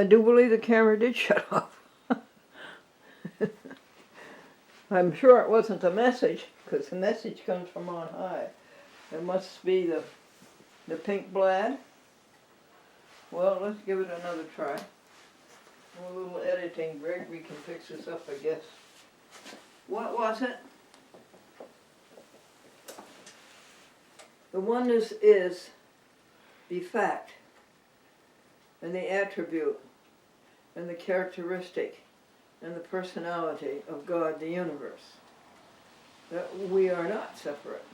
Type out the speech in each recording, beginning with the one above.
I do believe the camera did shut off. I'm sure it wasn't the message, because the message comes from on high. It must be the pink blad. Well, let's give it another try. A little editing break, we can fix this up, I guess. What was it? The oneness is the fact, and the attribute, and the characteristic, and the personality of God, the universe. That we are not separate.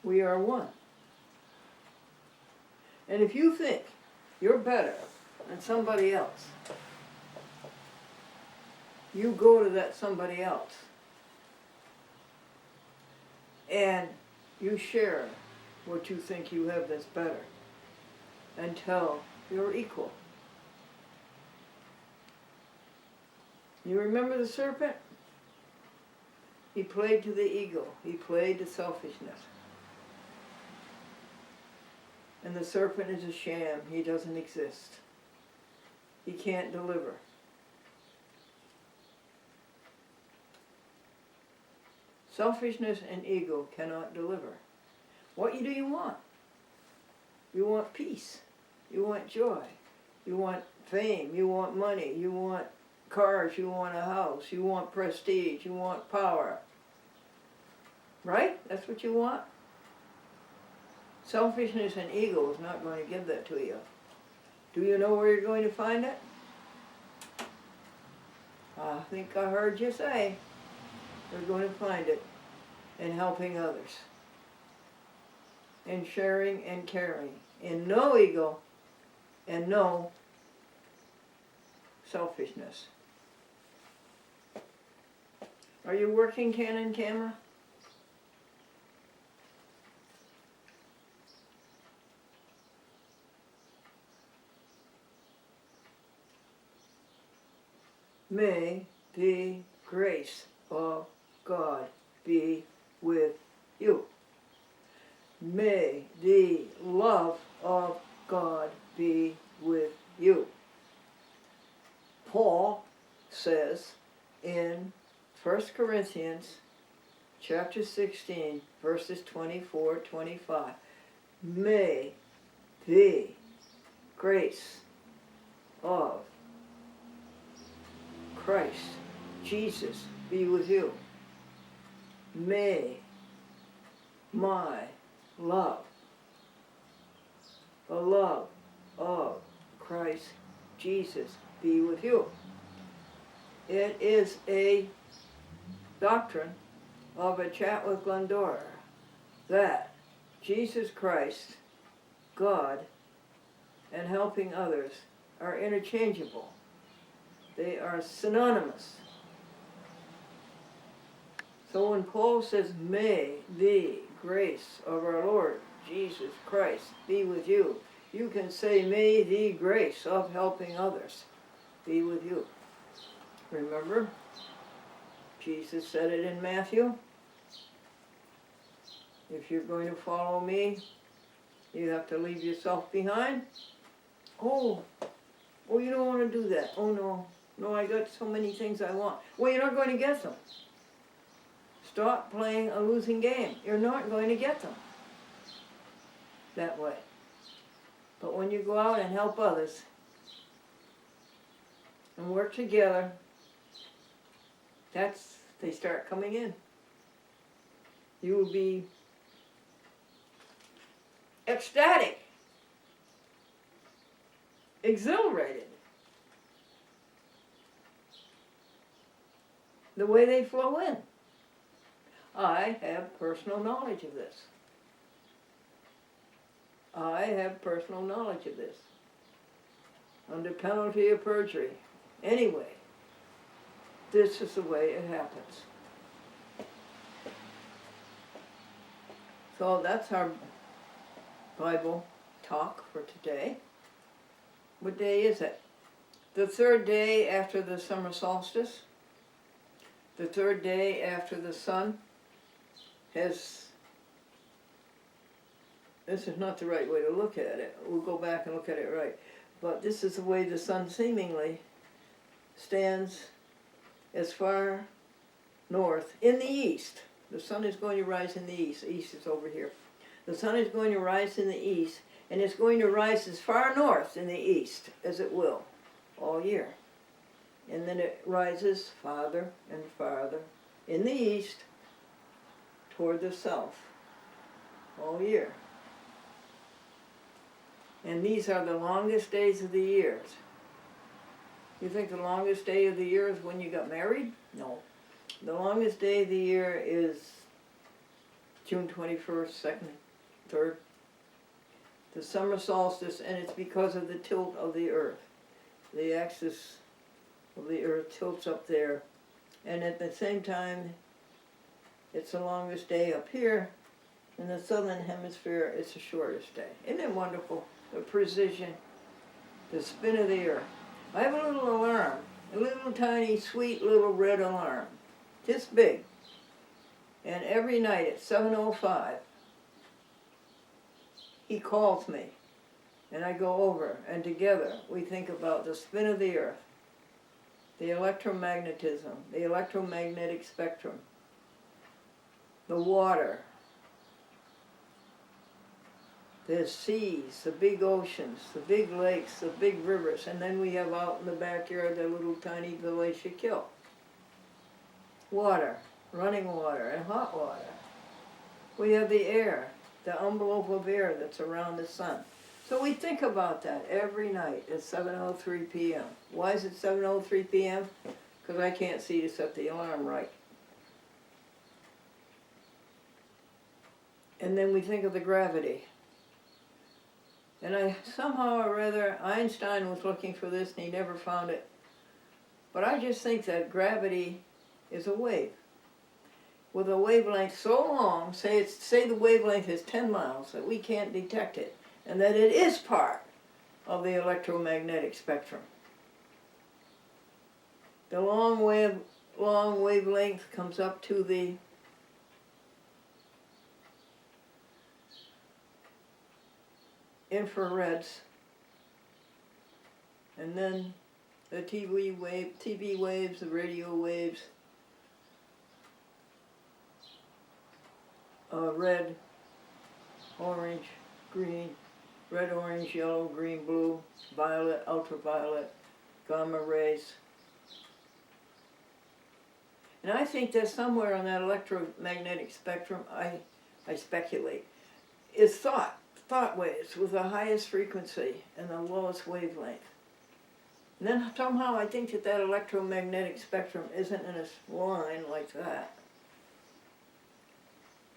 We are one. And if you think you're better than somebody else, you go to that somebody else and you share what you think you have that's better until you're equal. You remember the serpent? He played to the ego. He played to selfishness. And the serpent is a sham. He doesn't exist. He can't deliver. Selfishness and ego cannot deliver. What do you want? You want peace. You want joy. You want fame. You want money. You want cars. You want a house. You want prestige. You want power. Right? That's what you want? Selfishness and ego is not going to give that to you. Do you know where you're going to find it? I think I heard you say you're going to find it in helping others, in sharing and caring, in no ego and no selfishness. Are you working, Canon camera? May the grace of God be with you. May the love of God be with you. Paul says in 1 Corinthians chapter 16, verses 24-25, may the grace of Christ, Jesus, be with you. May my love, the love of Christ Jesus, be with you. It is a doctrine of a chat with Glendora that Jesus Christ, God, and helping others are interchangeable. They are synonymous. So when Paul says, may the grace of our Lord Jesus Christ be with you, you can say, may the grace of helping others be with you. Remember, Jesus said it in Matthew. If you're going to follow me, you have to leave yourself behind. Oh, you don't want to do that. Oh, no. No, I got so many things I want. Well, you're not going to get them. Stop playing a losing game. You're not going to get them that way. But when you go out and help others and work together, they start coming in. You will be ecstatic, exhilarated. The way they flow in. I have personal knowledge of this. I have personal knowledge of this. Under penalty of perjury. Anyway, this is the way it happens. So that's our Bible talk for today. What day is it? The third day after the summer solstice. The third day after the sun has, this is not the right way to look at it. We'll go back and look at it right. But this is the way the sun seemingly stands as far north in the east. The sun is going to rise in the east. The east is over here. The sun is going to rise in the east, and it's going to rise as far north in the east as it will all year. And then it rises farther and farther in the east toward the south all year. And these are the longest days of the year. You think the longest day of the year is when you got married? No. The longest day of the year is June 21st, 2nd, 3rd. The summer solstice, and it's because of the tilt of the earth. The axis of the earth tilts up there. And at the same time, it's the longest day up here. In the southern hemisphere, it's the shortest day. Isn't it wonderful? The precision, the spin of the earth. I have a little alarm, a little tiny, sweet little red alarm, this big. And every night at 7:05, he calls me, and I go over, and together we think about the spin of the earth, the electromagnetism, the electromagnetic spectrum, the water, the seas, the big oceans, the big lakes, the big rivers, and then we have out in the backyard the little tiny glacier kill. Water, running water, and hot water. We have the air, the envelope of air that's around the sun. So we think about that every night at 7:03 p.m. Why is it 7:03 p.m.? Because I can't see to set the alarm right. And then we think of the gravity. And somehow or other, Einstein was looking for this and he never found it. But I just think that gravity is a wave. With a wavelength so long, say the wavelength is 10 miles, that we can't detect it. And that it is part of the electromagnetic spectrum. The long wavelength comes up to the infrareds, and then the TV waves, the radio waves, red, orange, green, red, orange, yellow, green, blue, violet, ultraviolet, gamma rays. And I think that somewhere on that electromagnetic spectrum, I speculate, is thought waves with the highest frequency and the lowest wavelength. And then somehow I think that electromagnetic spectrum isn't in a line like that.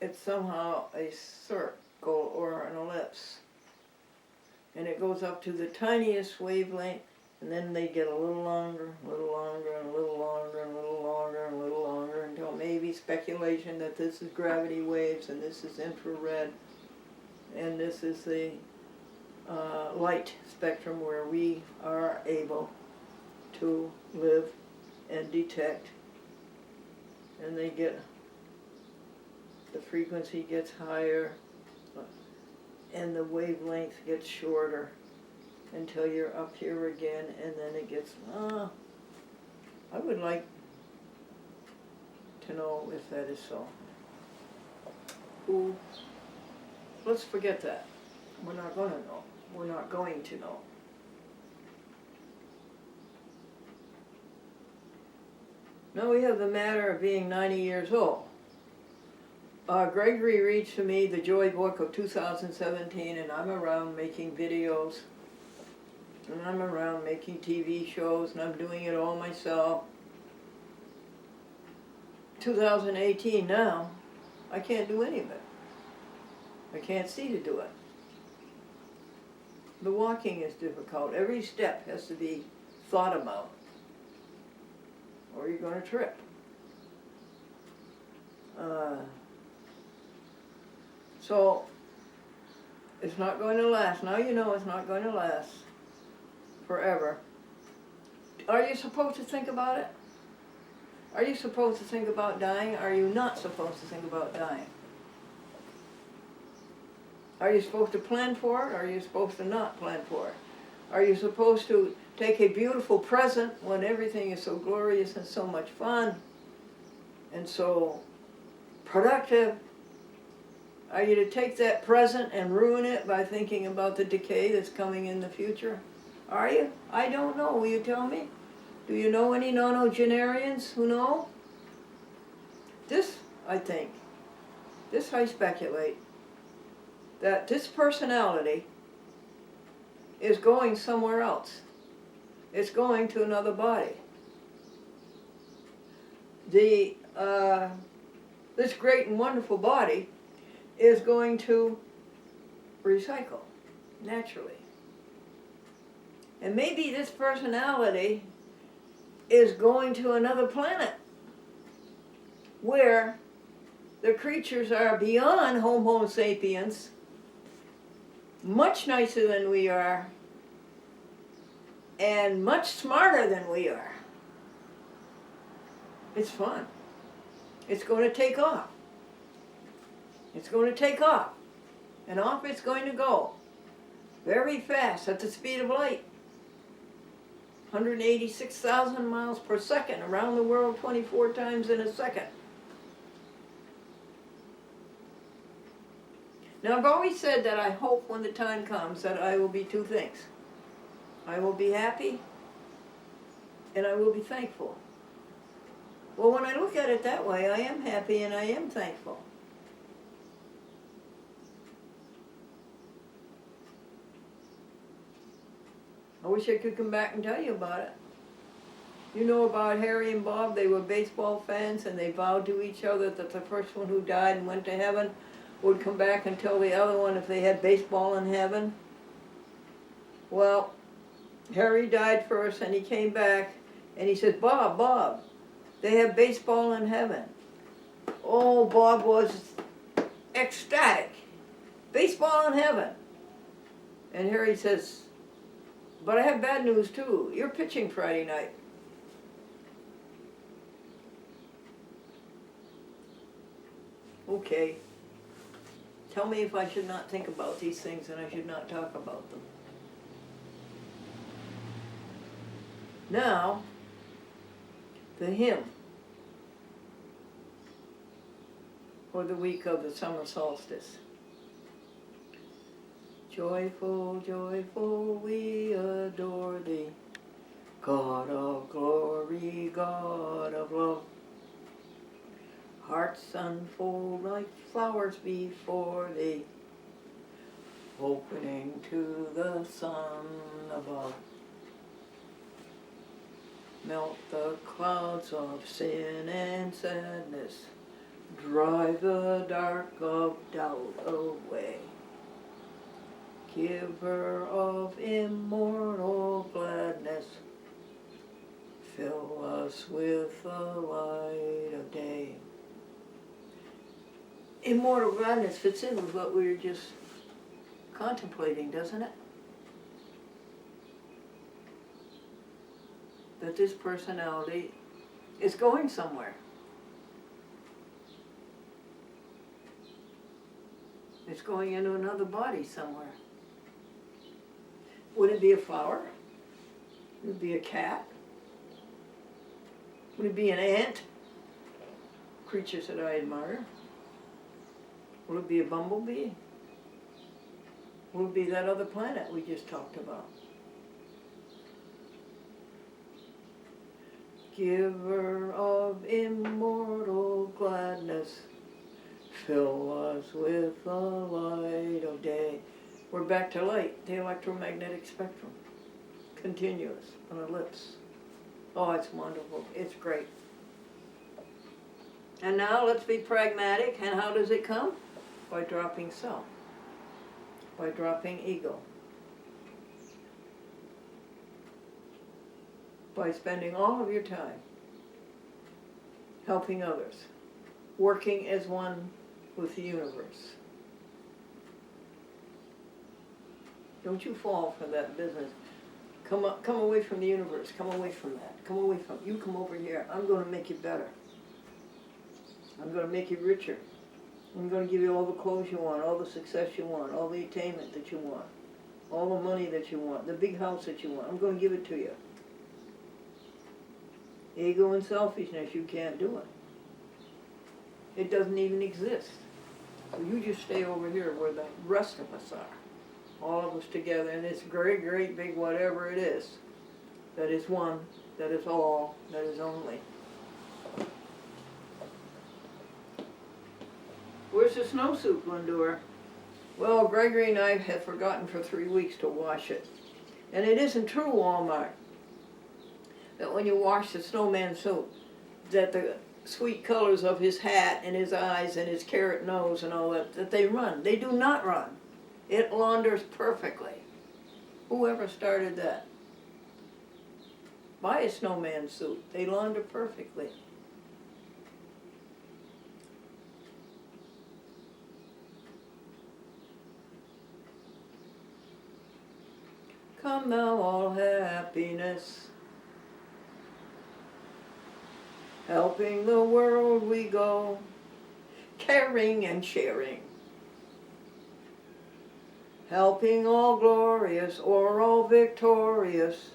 It's somehow a circle or an ellipse. And it goes up to the tiniest wavelength, and then they get a little longer, a little longer, and a little longer, and a little longer, and a little longer, until maybe speculation that this is gravity waves, and this is infrared, and this is the light spectrum where we are able to live and detect. And they get, the frequency gets higher, and the wavelength gets shorter until you're up here again, and then it gets, I would like to know if that is so. Ooh. Let's forget that. We're not going to know. We're not going to know. Now we have the matter of being 90 years old. Gregory reads to me the Joy Book of 2017, and I'm around making videos, and I'm around making TV shows, and I'm doing it all myself. 2018 now, I can't do any of it. I can't see to do it. The walking is difficult. Every step has to be thought about, or you're going to trip. So, it's not going to last. Now you know it's not going to last forever. Are you supposed to think about it? Are you supposed to think about dying? Are you not supposed to think about dying? Are you supposed to plan for it, or are you supposed to not plan for it? Are you supposed to take a beautiful present when everything is so glorious and so much fun and so productive? Are you to take that present and ruin it by thinking about the decay that's coming in the future? Are you? I don't know. Will you tell me? Do you know any nonogenarians who know? This, I think, this I speculate, that this personality is going somewhere else. It's going to another body. This great and wonderful body is going to recycle naturally. And maybe this personality is going to another planet where the creatures are beyond Homo sapiens, much nicer than we are, and much smarter than we are. It's fun. It's going to take off. It's going to take off. And off it's going to go. Very fast, at the speed of light. 186,000 miles per second, around the world 24 times in a second. Now I've always said that I hope when the time comes that I will be two things. I will be happy and I will be thankful. Well, when I look at it that way, I am happy and I am thankful. I wish I could come back and tell you about it. You know about Harry and Bob? They were baseball fans and they vowed to each other that the first one who died and went to heaven would come back and tell the other one if they had baseball in heaven. Well, Harry died first and he came back and he said, Bob, they have baseball in heaven. Oh, Bob was ecstatic. Baseball in heaven. And Harry says, but I have bad news too. You're pitching Friday night. Okay. Tell me if I should not think about these things and I should not talk about them. Now, the hymn for the week of the summer solstice. Joyful, joyful, we adore thee, God of glory, God of love. Hearts unfold like flowers before thee, opening to the sun above. Melt the clouds of sin and sadness, drive the dark of doubt away. Giver of immortal gladness, fill us with the light of day. Immortal gladness fits in with what we were just contemplating, doesn't it? That this personality is going somewhere. It's going into another body somewhere. Would it be a flower? Would it be a cat? Would it be an ant? Creatures that I admire. Will it be a bumblebee? Will it be that other planet we just talked about? Giver of immortal gladness, fill us with the light of day. We're back to light, the electromagnetic spectrum. Continuous, an ellipse. Oh, it's wonderful. It's great. And now let's be pragmatic. And how does it come? By dropping self. By dropping ego. By spending all of your time helping others. Working as one with the universe. Don't you fall for that business. Come away from the universe. Come away from that. You come over here. I'm going to make you better. I'm going to make you richer. I'm going to give you all the clothes you want, all the success you want, all the attainment that you want. all the money that you want, the big house that you want. I'm going to give it to you. Ego and selfishness, you can't do it. It doesn't even exist. So you just stay over here where the rest of us are. All of us together in this great, great big whatever it is. That is one, that is all, that is only. Where's the snowsuit, Glendora? Well, Gregory and I have forgotten for 3 weeks to wash it. And it isn't true, Walmart, that when you wash the snowman suit, that the sweet colors of his hat and his eyes and his carrot nose and all that, that they run. They do not run. It launders perfectly. Whoever started that? Buy a snowman suit. They launder perfectly. Come thou all happiness, helping the world we go, caring and sharing, helping all glorious or all victorious.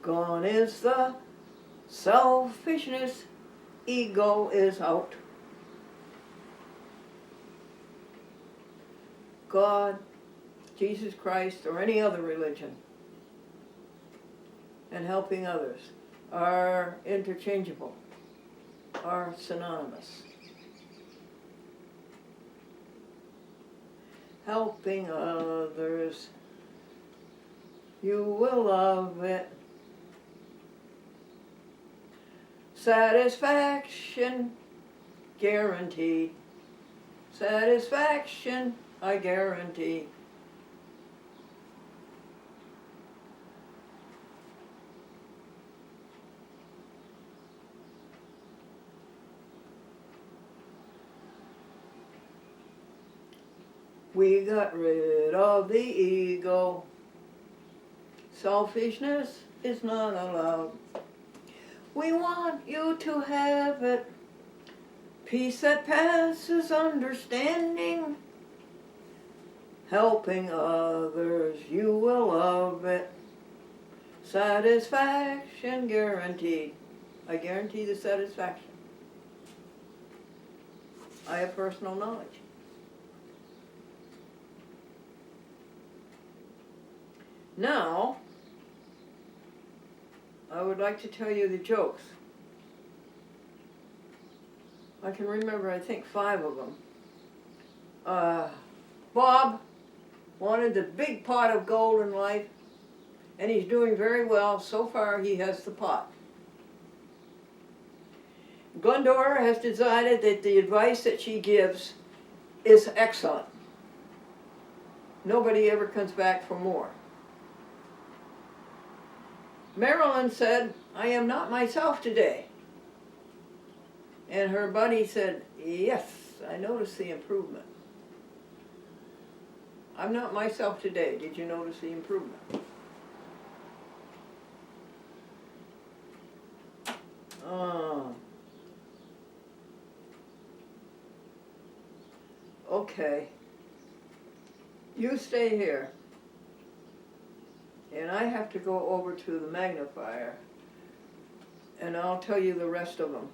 Gone is the selfishness, ego is out. God, Jesus Christ, or any other religion, and helping others are interchangeable, are synonymous. Helping others, you will love it. Satisfaction, guaranteed. Satisfaction, I guarantee. We got rid of the ego. Selfishness is not allowed. We want you to have it. Peace that passes understanding. Helping others, you will love it. Satisfaction guaranteed. I guarantee the satisfaction. I have personal knowledge. Now, I would like to tell you the jokes. I can remember, I think, 5 of them. Bob wanted the big pot of gold in life, and he's doing very well. So far, he has the pot. Glendora has decided that the advice that she gives is excellent. Nobody ever comes back for more. Marilyn said, I am not myself today. And her buddy said, yes, I noticed the improvement. I'm not myself today. Did you notice the improvement? Okay. You stay here. And I have to go over to the magnifier, and I'll tell you the rest of them,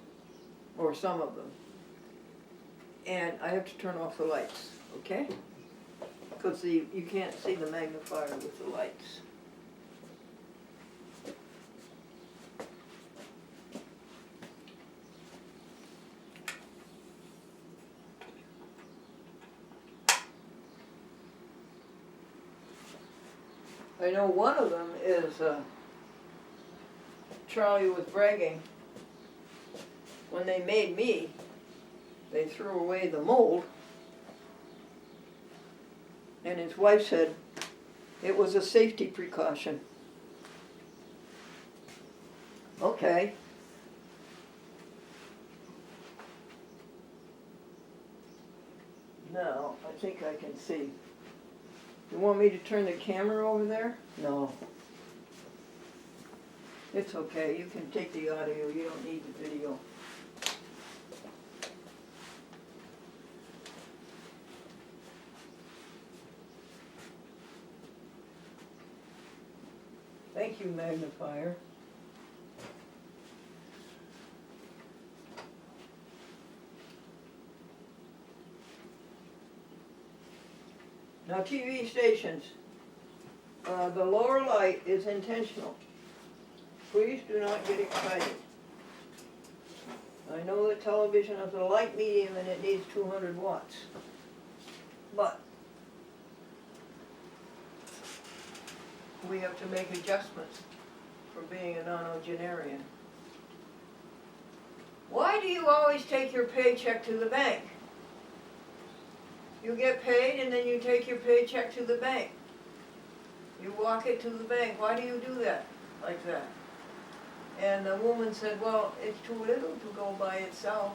or some of them. And I have to turn off the lights, okay? Because you can't see the magnifier with the lights. I know one of them is Charlie was bragging. When they made me, they threw away the mold. And his wife said it was a safety precaution. Okay. Now, I think I can see. You want me to turn the camera over there? No. It's okay, you can take the audio, you don't need the video. Thank you, Magnifier. Now TV stations, the lower light is intentional. Please do not get excited. I know that television is a light medium and it needs 200 watts. But we have to make adjustments for being a nonagenarian. Why do you always take your paycheck to the bank? You get paid and then you take your paycheck to the bank. You walk it to the bank. Why do you do that like that? And the woman said, well, it's too little to go by itself.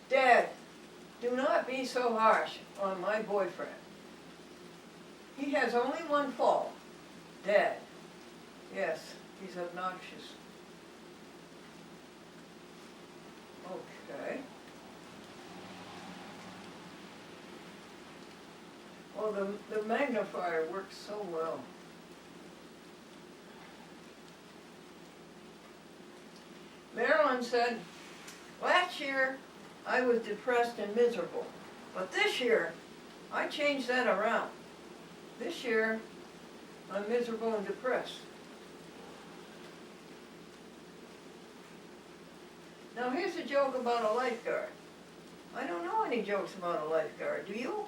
Dad, do not be so harsh on my boyfriend. He has only one fault. Dad. Yes, he's obnoxious. Okay. Well, the magnifier works so well. Marilyn said, last year I was depressed and miserable, but this year I changed that around. This year I'm miserable and depressed. Now here's a joke about a lifeguard. I don't know any jokes about a lifeguard, do you?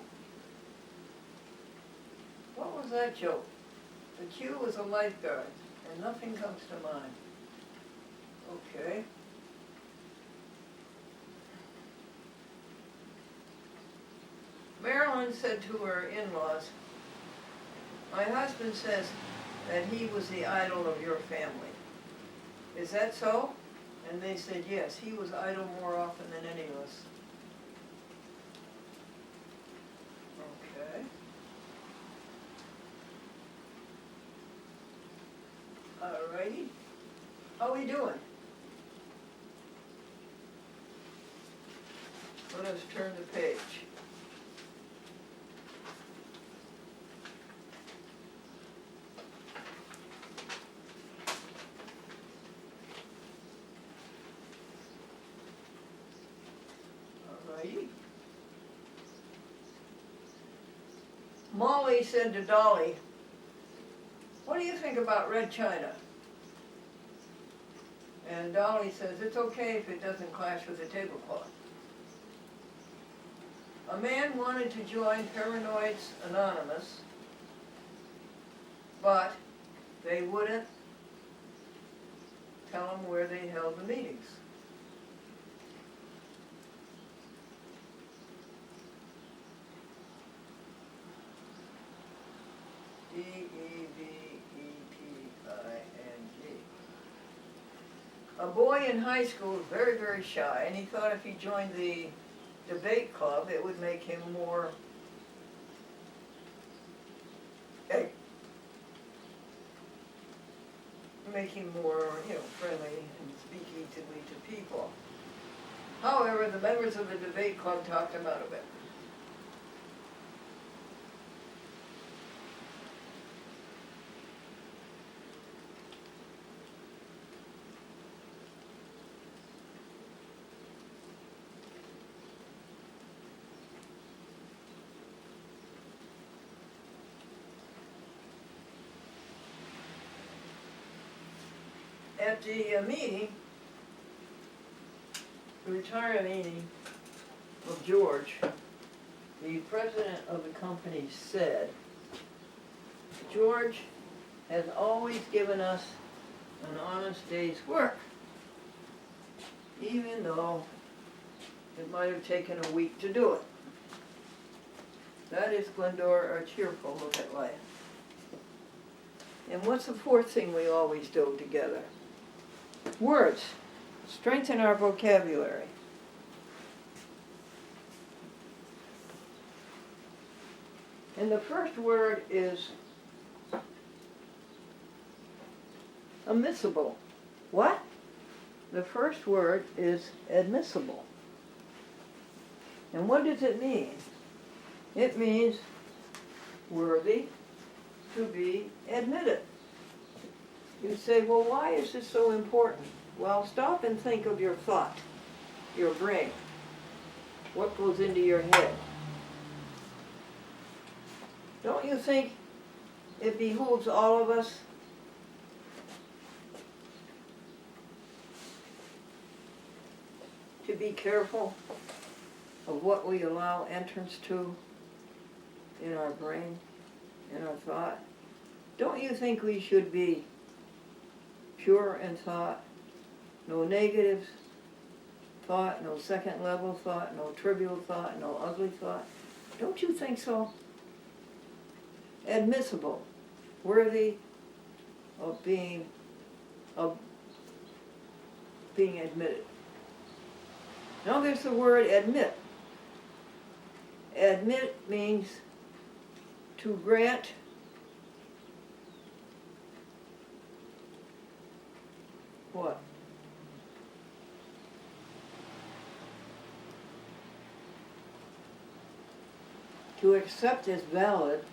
What was that joke? The Q was a lifeguard, and nothing comes to mind. Okay. Marilyn said to her in-laws, my husband says that he was the idol of your family. Is that so? And they said, yes, he was idle more often than any of us. Okay. Alrighty. How we doing? Let us turn the page. Molly said to Dolly, what do you think about red china? And Dolly says, it's okay if it doesn't clash with the tablecloth. A man wanted to join Paranoids Anonymous, but they wouldn't tell him where they held the meetings. D-E-V-E-T-I-N-G. A boy in high school was very, very shy, and he thought if he joined the debate club, it would make him more, friendly and speak easily to people. However, the members of the debate club talked him out of it. At the meeting, the retirement meeting of George, the president of the company said, George has always given us an honest day's work, even though it might have taken a week to do it. That is, Glendora, a cheerful look at life. And what's the fourth thing we always do together? Words. Strengthen our vocabulary. And the first word is immiscible. What? The first word is admissible. And what does it mean? It means worthy to be admitted. You say, well, why is this so important? Well, stop and think of your thought, your brain. What goes into your head? Don't you think it behooves all of us to be careful of what we allow entrance to in our brain, in our thought? Don't you think we should be pure in thought? No negative thought, no second level thought, no trivial thought, no ugly thought. Don't you think so? Admissible, worthy of being admitted. Now there's the word admit. Admit means to grant what? To accept as valid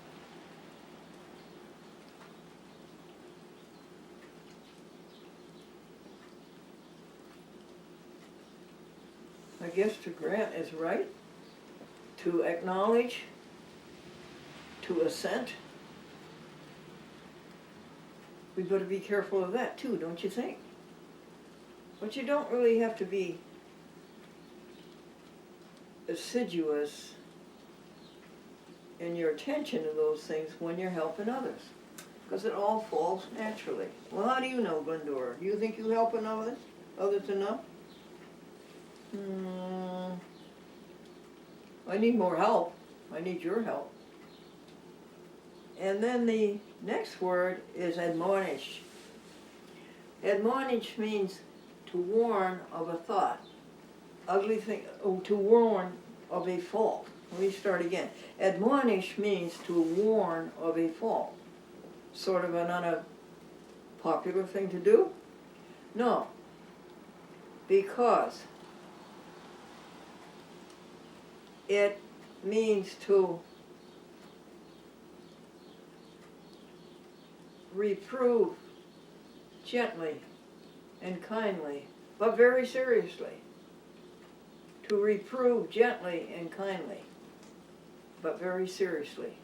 I guess to grant is right. To acknowledge, to assent. We better be careful of that too, don't you think? But you don't really have to be assiduous in your attention to those things when you're helping others, because it all falls naturally. Well, how do you know, Glendora? Do you think you helping others enough? I need more help. I need your help. And then the next word is admonish. Admonish means to warn of a thought, ugly thing, to warn of a fault. Let me start again. Admonish means to warn of a fault. Sort of an unpopular thing to do? No. Because it means to reprove gently and kindly, but very seriously. To reprove gently and kindly, but very seriously.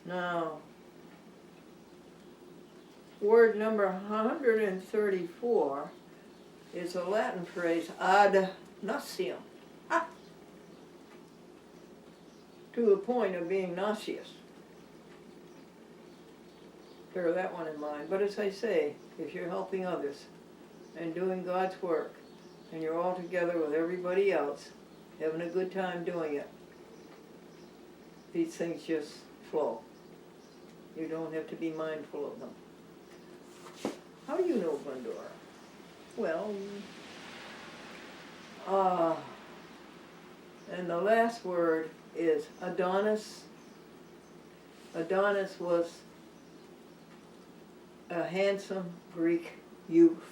Now, word number 134 is a Latin phrase, ad nauseam. To the point of being nauseous. Bear that one in mind. But as I say, if you're helping others and doing God's work, and you're all together with everybody else, having a good time doing it, these things just flow. You don't have to be mindful of them. How do you know, Glendora? Well, and the last word is Adonis. Adonis was a handsome Greek youth.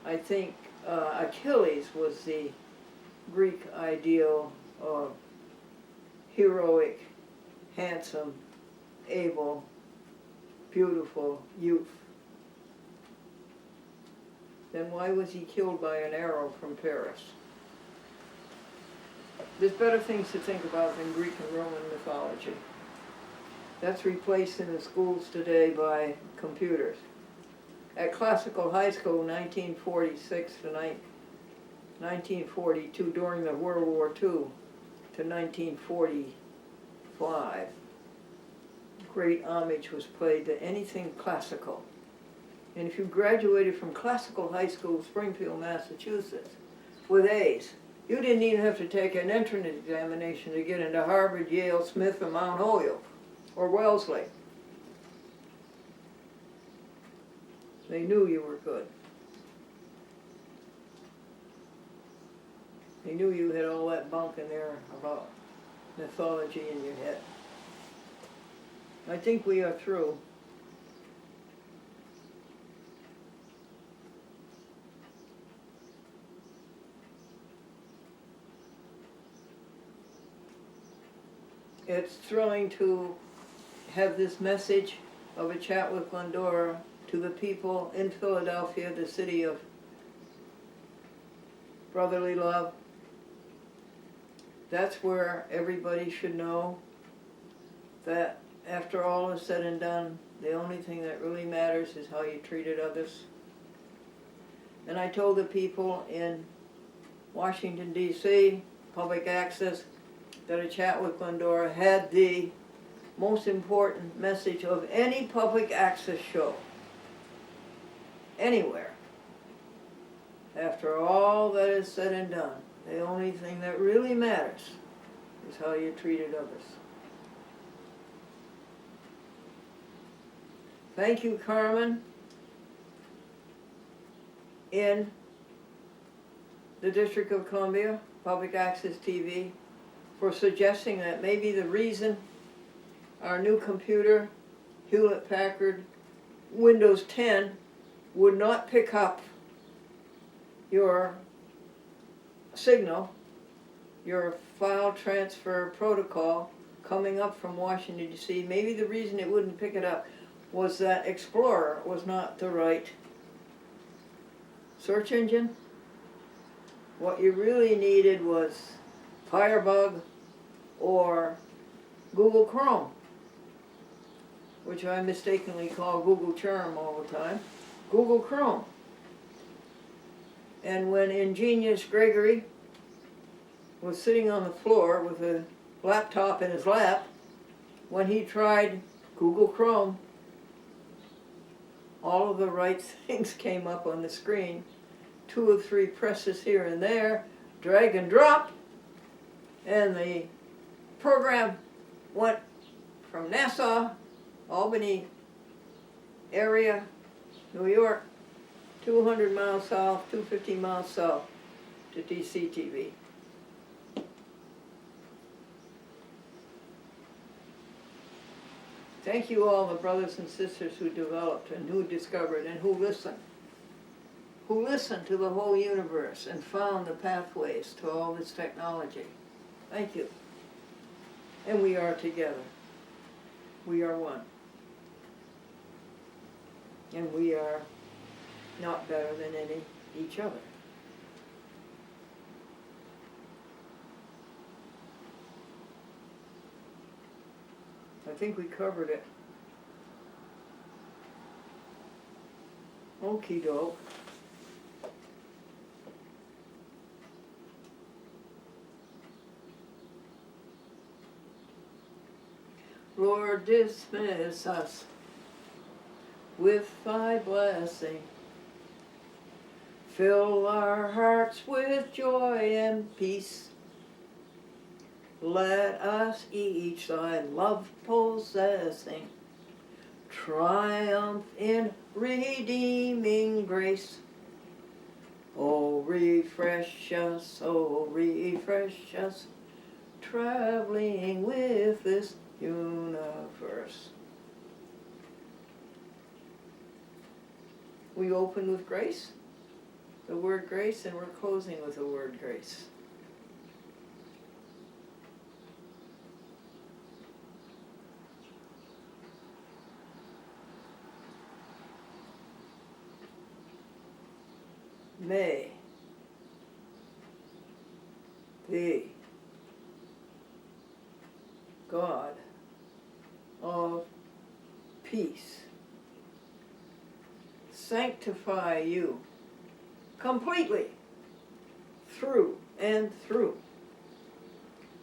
I think Achilles was the Greek ideal of heroic, handsome, able, beautiful youth. Then why was he killed by an arrow from Paris? There's better things to think about than Greek and Roman mythology. That's replaced in the schools today by computers. At Classical High School, 1946 to 1942, during the World War II, to 1945, great homage was paid to anything classical. And if you graduated from Classical High School, Springfield, Massachusetts, with A's, you didn't even have to take an entrance examination to get into Harvard, Yale, Smith, or Mount Holyoke, or Wellesley. They knew you were good. They knew you had all that bunk in there about mythology in your head. I think we are through. It's thrilling to have this message of a chat with Glendora to the people in Philadelphia, the city of brotherly love. That's where everybody should know that after all is said and done, the only thing that really matters is how you treated others. And I told the people in Washington, D.C., public access, that a chat with Glendora had the most important message of any public access show anywhere. After all that is said and done, the only thing that really matters is how you treated others. Thank you, Carmen, in the District of Columbia, Public Access TV, for suggesting that maybe the reason our new computer, Hewlett-Packard Windows 10, would not pick up your signal, your file transfer protocol coming up from Washington, D.C., maybe the reason it wouldn't pick it up was that Explorer was not the right search engine. What you really needed was Firebug or Google Chrome, which I mistakenly call Google Charm all the time. Google Chrome. And when ingenious Gregory was sitting on the floor with a laptop in his lap, when he tried Google Chrome, all of the right things came up on the screen. 2 or 3 presses here and there, drag and drop, and the program went from Nassau, Albany area, New York, 200 miles south, 250 miles south to DC TV. Thank you all the brothers and sisters who developed and who discovered and who listened to the whole universe and found the pathways to all this technology. Thank you. And we are together. We are one. And we are not better than each other. I think we covered it. Okie doke. Lord, dismiss us with thy blessing. Fill our hearts with joy and peace. Let us each thy love possessing, triumph in redeeming grace. Oh, refresh us, traveling with this universe. We open with grace, the word grace, and we're closing with the word grace. May the God of peace sanctify you completely, through and through.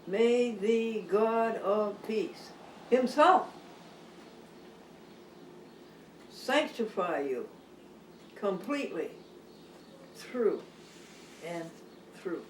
May the God of peace himself sanctify you completely, through and through.